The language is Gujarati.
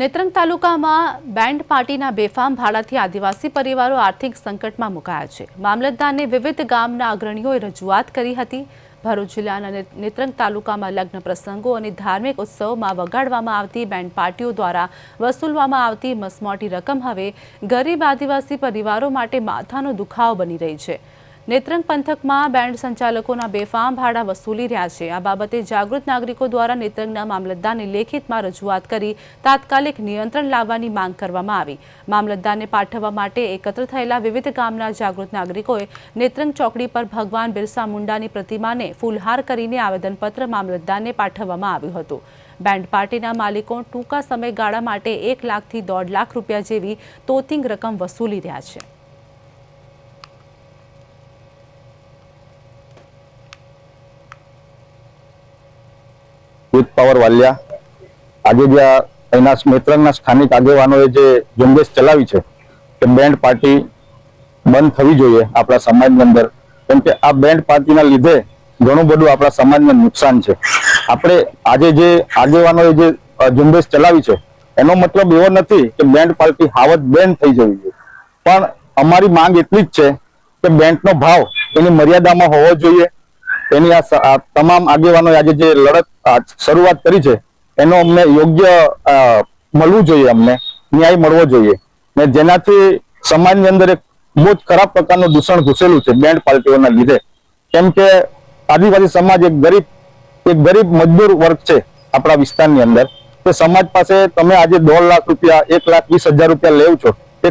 નેત્રંગ તાલુકામાં બેન્ડ પાર્ટીના બેફામ ભાડાથી આદિવાસી પરિવારો આર્થિક સંકટમાં મુકાયા છે। મામલતદારને વિવિધ ગામના અગ્રણીઓએ રજૂઆત કરી હતી। ભરૂચ જિલ્લાના નેત્રંગ તાલુકામાં લગ્ન પ્રસંગો અને ધાર્મિક ઉત્સવમાં વગાડવામાં આવતી બેન્ડ પાર્ટીઓ દ્વારા વસૂલવામાં આવતી મસમોટી રકમ હવે ગરીબ આદિવાસી પરિવારો માટે માથાનો દુખાવો બની રહી છે। નેત્રંગ પંથકમાં બેન્ડ સંચાલકોના બેફામ ભાડા વસૂલી રહ્યા છે। આ બાબતે જાગૃત નાગરિકો દ્વારા નેત્રંગના મામલતદારને લેખિતમાં રજૂઆત કરી તાત્કાલિક નિયંત્રણ લાવવાની માંગ કરવામાં આવી। મામલતદારને પાઠવવા માટે એકત્ર થયેલા વિવિધ ગામના જાગૃત નાગરિકોએ નેત્રંગ ચોકડી પર ભગવાન બિરસા મુંડાની પ્રતિમાને ફૂલહાર કરીને આવેદનપત્ર મામલતદારને પાઠવવામાં આવ્યું હતું। બેન્ડ પાર્ટીના માલિકો ટૂંકા સમયગાળા માટે 1 લાખથી 1.5 લાખ રૂપિયા જેવી તોતિંગ રકમ વસૂલી રહ્યા છે। યુથ પાવર વાલિયા આજે જે એના નેત્રંગના સ્થાનિક આગેવાનોએ જે ઝુંબેશ ચલાવી છે કે બેન્ડ પાર્ટી બંધ થવી જોઈએ આપણા સમાજની અંદર, કેમ કે આ બેન્ડ પાર્ટીના લીધે ઘણું બધું આપણા સમાજને નુકસાન છે। આપણે આજે જે આગેવાનોએ જે ઝુંબેશ ચલાવી છે એનો મતલબ એવો નથી કે બેન્ડ પાર્ટી હાવત બેન્ડ થઈ જવી જોઈએ, પણ અમારી માંગ એટલી જ છે કે બેન્ડનો ભાવ એની મર્યાદામાં હોવો જોઈએ। એની આ તમામ આગેવાનોએ આજે જે લડત શરૂઆત કરી છે એનો અમને યોગ્ય મળવું જોઈએ, અમને ન્યાય મળવો જોઈએ ને જેનાથી સમાજની અંદર એક બહુ જ ખરાબ પ્રકારનું દૂષણ ઘૂસેલું છે બેન્ડ પાર્ટીઓના લીધે। કેમ કે આદિવાસી સમાજ એક ગરીબ મજદૂર વર્ગ છે આપણા વિસ્તારની અંદર। તે સમાજ પાસે તમે આજે 1.5 લાખ રૂપિયા 1,20,000 રૂપિયા લેવ છો, તે